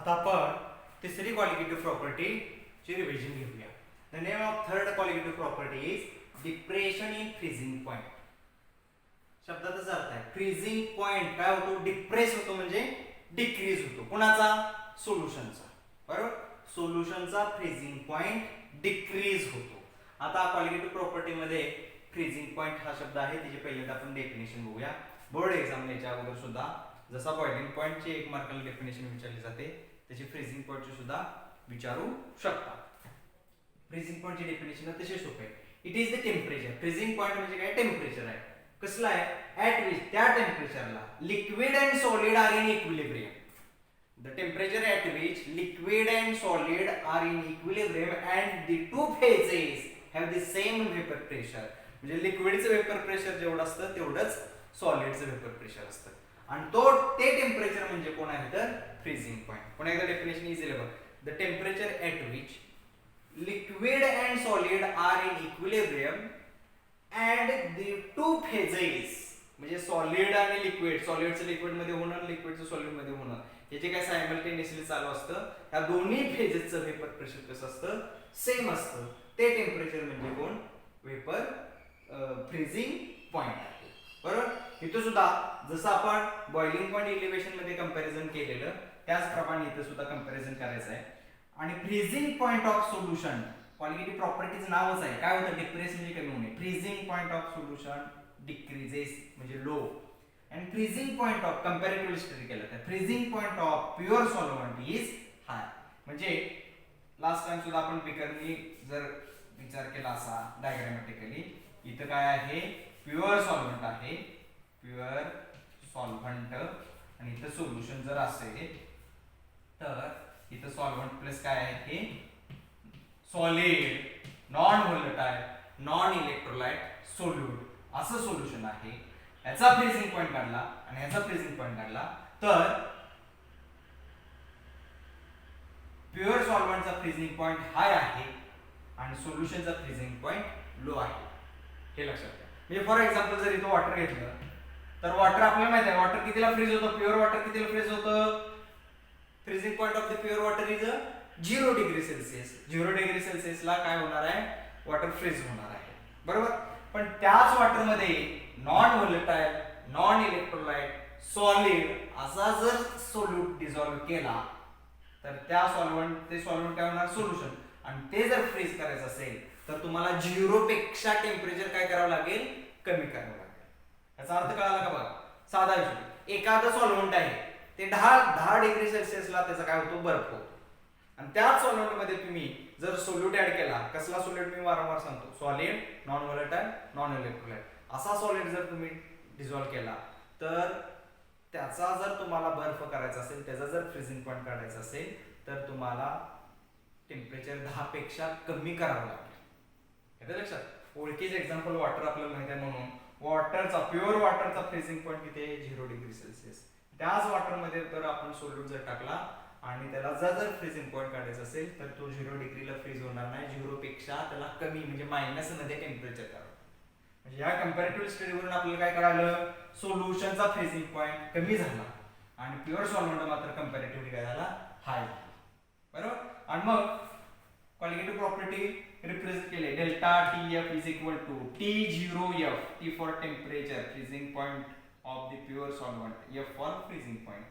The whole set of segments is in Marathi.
आता आपण तिसरी क्वालिटेटिव्ह प्रॉपर्टीची रिव्हिजन घेऊया. The name of third qualitative property is depression in freezing point. शब्दाचाच अर्थ आहे फ्रीजिंग पॉइंट काय होतो, डिप्रेस होतो म्हणजे डिक्रीज होतो. कोणाचा? सोल्युशनचा. बरोबर, सोल्युशनचा फ्रीजिंग पॉइंट डिक्रीज होतो. आता क्वालिटेटिव्ह प्रॉपर्टी मध्ये फ्रीजिंग पॉइंट हा शब्द आहे, त्याची पहिल्यांदा आपण डेफिनेशन बघूया. बोर्ड एक्झाम याच्या अगोदर सुद्धा जसा बॉइलिंग पॉइंटची 1 मार्काला डेफिनेशन विचारली जाते त्याची फ्रीजिंग पॉइंटची सुद्धा विचारू शकता. फ्रीजिंग पॉइंटची डेफिनेशन अतिशय सोपी आहे. It is the temperature. Freezing point म्हणजे काय? टेम्परेचर आहे. कसला आहे? ॲट विच, त्या टेम्परेचरला liquid and solid are in equilibrium. The temperature at which liquid and solid are in equilibrium and the two phases have the same vapour pressure. म्हणजे लिक्विडचं वेपर प्रेशर जेवढं असतं तेवढंच सॉलिडचं वेपर प्रेशर असतं. आणि ते टेम्परेचर म्हणजे कोण आहे तर फ्रीजिंग पॉइंट. पुन्हा एकदा डेफिनेशन इझिली बघ. The temperature at which liquid and solid are in equilibrium and the two phases म्हणजे सॉलिड आणि लिक्विड, सॉलिडचं लिक्विड मध्ये होणं, लिक्विडचं सॉलिड मध्ये होणं, हे जे काय सायमल्टेनियसली चालू असतं, या दोन्ही फेजेसचं वेपर प्रेशर कसं असतं? सेम असतं. ते टेम्परेचर म्हणजे कोण? वेपर फ्रीजिंग पॉइंट आहे. बरोबर, इथं सुद्धा जसं आपण बॉइलिंग पॉइंट एलिव्हेशन मध्ये कंपॅरिझन केलेलं त्याचप्रमाणे इथं सुद्धा कंपॅरिझन करायचं आहे. आणि freezing point of solution qualitative properties नावच आहे. काय होतं? डिप्रेस म्हणजे कमी होणे. Freezing point of solution decreases म्हणजे low. And freezing point of comparative study केलं तर freezing point of pure solvent is high. म्हणजे लास्ट टाइम सुद्धा आपण बिकरनी जर विचार केला असा डायग्रामॅटिकली, इथं काय आहे? प्युअर सॉल्व्हंट आहे, प्युअर सॉल्व्हंट, आणि इथं सोल्युशन जर असेल तर इथं सॉल्व्हंट प्लस काय आहे? हे solid, non volatile, non electrolyte, solute असं सोल्युशन आहे. याचा फ्रीजिंग पॉइंट काढला आणि याचा फ्रीजिंग पॉइंट काढला तर प्युअर सॉल्व्हंटचा फ्रीजिंग पॉइंट हाय आहे आणि सोल्युशनचा फ्रीजिंग पॉइंट लो आहे. हे लक्षात घ्या. म्हणजे फॉर एक्झाम्पल जर इथं वॉटर घेतलं तर वॉटर आपल्याला माहिती आहे वॉटर कितीला फ्रीज होतं? प्युअर वॉटर कितीला फ्रीज होतं? Freezing point of the pure water is 0 degree Celsius. 0 degree सेल्सिअसला काय होणार आहे? वॉटर फ्रीज होणार आहे. बरोबर, पण त्याच वॉटर मध्ये non volatile, non electrolyte, solid असा जर सोल्यूट डिझॉल्व्ह केला तर त्या ते सॉल्व्हंट काय होणार? सोल्युशन. आणि ते जर फ्रीज करायचं असेल तर तुम्हाला 0 पेक्षा टेम्परेचर काय करावं लागेल? कमी करावं लागेल. याचा अर्थ कळाला का? बघा, साधा विषय. एखादं सॉल्व्हंट आहे ते 10 डिग्री सेल्सिअसला त्याचा काय होतो? बर्फ होतो. आणि त्याच सॉल्व्हंट मध्ये तुम्ही जर सोल्यूट ऍड केला, कसला सोल्यूट मी वारंवार सांगतो? Solid, non volatile, non electrolyte असा सॉलिड जर तुम्ही डिझॉल्व्ह केला तर त्याचा जर तुम्हाला बर्फ करायचा असेल, त्याचा जर फ्रीजिंग पॉइंट काढायचा असेल तर तुम्हाला टेम्परेचर 10 पेक्षा कमी करावं लागेल. येतं लक्षात? ओळखीचे एक्झाम्पल वॉटर आपल्याला माहिती आहे म्हणून वॉटरचा, प्युअर वॉटरचा फ्रीजिंग पॉइंट किती आहे? 0 डिग्री सेल्सिअस. त्याच वॉटर मध्ये तर आपण सोल्यूट जर टाकला आणि त्याला जर फ्रीजिंग पॉइंट काढायचा असेल तर तो 0 डिग्रीला फ्रीज होणार नाही. 0 पेक्षा त्याला कमी म्हणजे मायनस मध्ये टेम्परेचर करावं. म्हणजे या कंपॅरेटिव्ह स्टडीवरून आपल्याला काय कळालं? सोल्युशनचा फ्रीजिंग पॉइंट कमी झाला आणि प्युअर सॉल्व्हंट मात्र कंपॅरेटिव्हली काय झाला? हाय झाला. बरोबर, आणि मग क्वालिटेटिव्ह प्रॉपर्टी रिप्रेझेंट केले. Delta TF is equal to T0F, T for temperature, freezing point of the pure solvent, F for freezing point.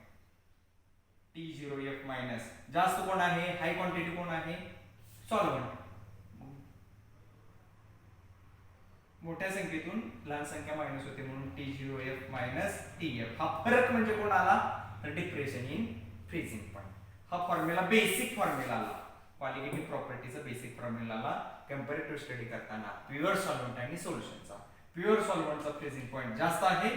T0F minus जास्त कोण आहे? हाय क्वांटिटी कोण आहे? सॉल्व्हंट. मोठ्या संख्येतून लहान संख्या मायनस होते म्हणून T0F मायनस TF. हा फरक म्हणजे कोण आला? तर डिप्रेशन इन फ्रीजिंग पॉइंट. हा फॉर्म्युला, बेसिक फॉर्म्युला आला, क्वालिटेटिव्ह प्रॉपर्टीचा बेसिक फॉर्म्युला आला कंपॅरेटिव्ह स्टडी करताना प्युअर सॉल्व्हंट आणि सोल्युशनचा. प्युअर सॉल्व्हंटचा फ्रीजिंग पॉइंट जास्त आहे,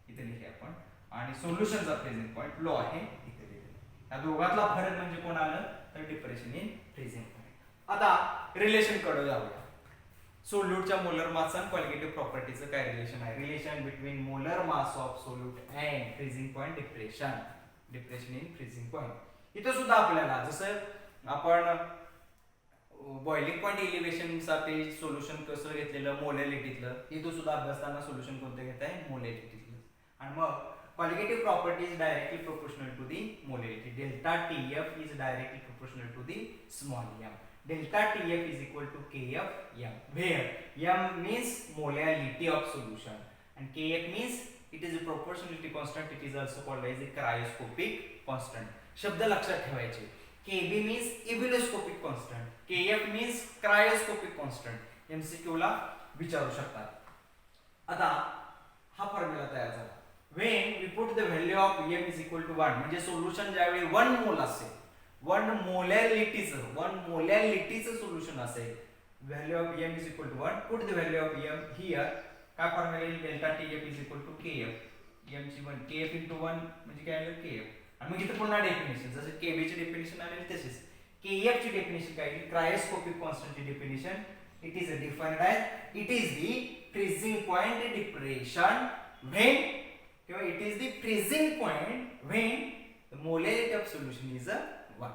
इथे लिहिले आपण, आणि सोल्युशनचा फ्रीजिंग पॉइंट लो आहे, इथे लिहिले. या दोघातला फरक म्हणजे कोण आलं? तर डिप्रेशन इन फ्रीजिंग पॉइंट. आता रिलेशन कडे जाऊया. सोल्यूटच्या मोलर मास आणि क्वालिटेटिव्ह प्रॉपर्टीचं काय रिलेशन आहे? Relation between molar mass of solute and freezing point depression, depression in freezing point. इथं सुद्धा आपल्याला जसं आपण बॉइलिंग पॉइंट एलिव्हेशन साठी सोल्युशन कसं घेतलेलं? मोलॅरिटीतलं. इथं सुद्धा अभ्यासताना सोल्युशन कोणतं घेत आहे? मोलॅरिटीतलं. आणि मग qualitative property is directly proportional to the molality. Delta TF is directly proportional to the small m. Delta TF is equal to KF m, where m means molality of solution and KF means it is a proportionality constant. It is also called as a cryoscopic constant. शब्द लक्षात ठेवायचे. KB means evoloscopic constant, KF means cryoscopic constant. MCQ ला विचारू शकतात. आता हा फॉर्म्युला तयार झाला. When we put the value of m is equal to 1, म्हणजे सोल्युशन ज्यावेळी 1 मोल असेल, 1 मोलॅलिटीचं सोल्युशन असेल, value of m is equal to 1, put the value of m here. काय फॉर्म्युला येईल? Delta TF is equal to KF. m ची 1 KF into 1 म्हणजे काय आलं? KF. आणि मग इथे पुन्हा डेफिनेशन, जसं KB ची डेफिनेशन आली तशीच KF ची डेफिनेशन काय आहे? क्रायोस्कोपिक कॉन्स्टंटची definition. It is defined as it is the freezing point depression when it is the freezing point when the molality of solution is a 1.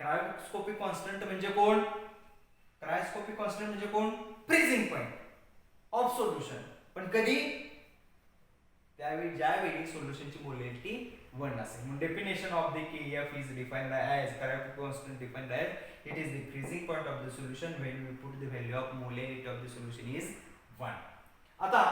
Cryoscopic constant म्हणजे कोण? Cryoscopic constant म्हणजे कोण? freezing point of solution. पण कधी? त्यावेळी ज्यावेळी सोल्युशनची मोलॅलिटी 1 असेल. म्हणून definition of the KF is defined as cryoscopic constant defined as it is the freezing point of the solution when we put the value of molality of the solution is 1. आता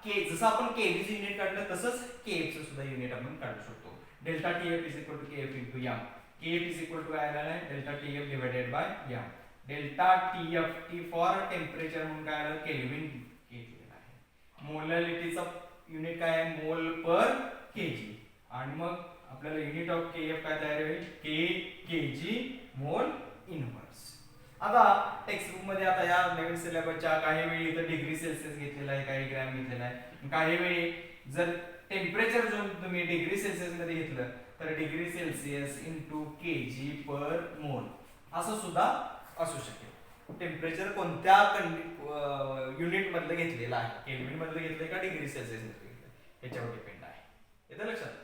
जसं आपण KB चे युनिट काढलं तसंच KF चं सुद्धा युनिट आपण काढू शकतो. Delta TF is equal to KF into m. KF is equal to काय आलं? Delta TF divided by m. Delta TF T for temperature म्हणून काय आलं? केल्विन केलेलं आहे. मोलॅलिटीचा युनिट काय आहे? मोल पर केजी. आणि मग आपल्याला युनिट ऑफ KF काय तयार होईल? kg मोल इनव्हर्स. आता टेक्स्ट बुक मध्ये आता या नवीन सिलेबसच्या काही वेळी इथं डिग्री सेल्सिअस घेतलेला आहे, काही ग्रॅम घेतलेला आहे. काही वेळी जर टेम्परेचर जो तुम्ही डिग्री सेल्सिअस मध्ये घेतलं तर डिग्री सेल्सिअस इंटू केजी पर मोल असं सुद्धा असू शकेल. टेम्परेचर कोणत्या युनिट मधलं घेतलेलं आहे, केल्विन मधलं घेतलंय का डिग्री सेल्सिअस मधलं घेतलंय याच्यावर डिपेंड आहे. येतं लक्षात?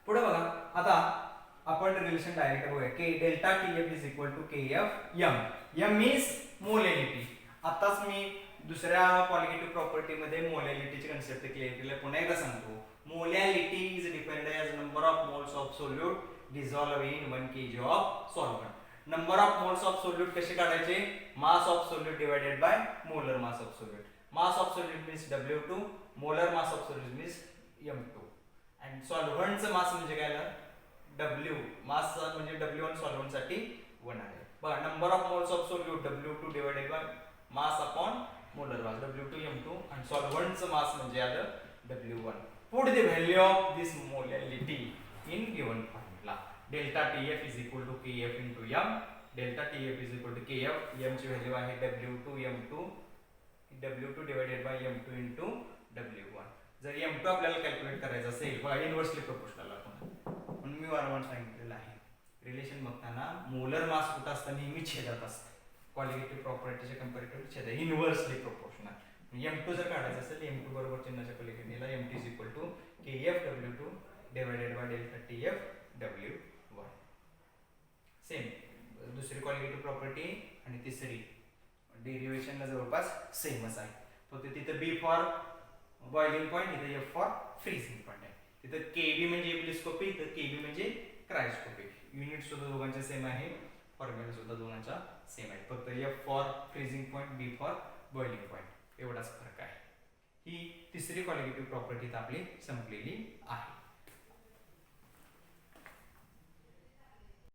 पुढे बघा. आता आपण रिलेशन डायरेक्ट बघूया. Delta TF is equal to KF m. m means molality. आताच मी दुसऱ्या क्वालिटेटिव्ह प्रॉपर्टी मध्ये मोलॅलिटीची कन्सेप्ट क्लिअर केलं. पुन्हा एकदा सांगतो. Molality is defined as number of moles of solute dissolve in 1 kg of solvent. Number of moles of solute कसे काढायचे? Mass of solute divided by molar mass of solute. Mass of solute means W2, molar mass of solute means M2. आणि सॉल्व्हंटचं मास म्हणजे काय आलं? W. मास म्हणजे W1 सॉल्व्हंट साठी 1 आहे. बघा, number of moles of solute W2 divided by mass upon molar mass W2 M2 आणि सॉल्व्हंटचं मास म्हणजे आलं W1. Put the value of this molality in given formula. Delta TF is equal to KF into m. Delta TF is equal to KF. m ची व्हॅल्यू आहे W2 M2 W2 divided by M2 into W1. जर M2 आपल्याला कॅल्क्युलेट करायचं असेल बघा इनव्हर्सली प्रोपोर्शनल आपण म्हणून मी वारंवार सांगितलेलं आहे. रिलेशन बघताना मोलर मास कुठं असतं? नेहमी छेदात असतं. क्वालिटेटिव्ह प्रॉपर्टीच्या कंपॅरेटिव्ह छेद इनव्हर्सली प्रोपोर्शनल. M2 जर काढायचं असेल M2 बरोबर चिन्हाच्या पलीकडे MT is equal to KF W2 divided by delta TF W1. Same दुसरी क्वालिटेटिव्ह प्रॉपर्टी आणि तिसरी डेरिव्हेशनला जवळपास सेमच आहे. फक्त तिथं B फॉर बॉइलिंग पॉइंट, इथे F फॉर फ्रीजिंग पॉइंट आहे. तिथं KB म्हणजे एपिलिस्कोपी, इथं KB म्हणजे क्रायोस्कोपी. युनिट सुद्धा दोघांचे सेम आहे, फॉर्म्युला सुद्धा दोघांचा सेम आहे. फक्त F for freezing point, B for boiling point एवढाच फरक आहे. ही तिसरी क्वालिटेटिव्ह प्रॉपर्टी आपली संपलेली आहे.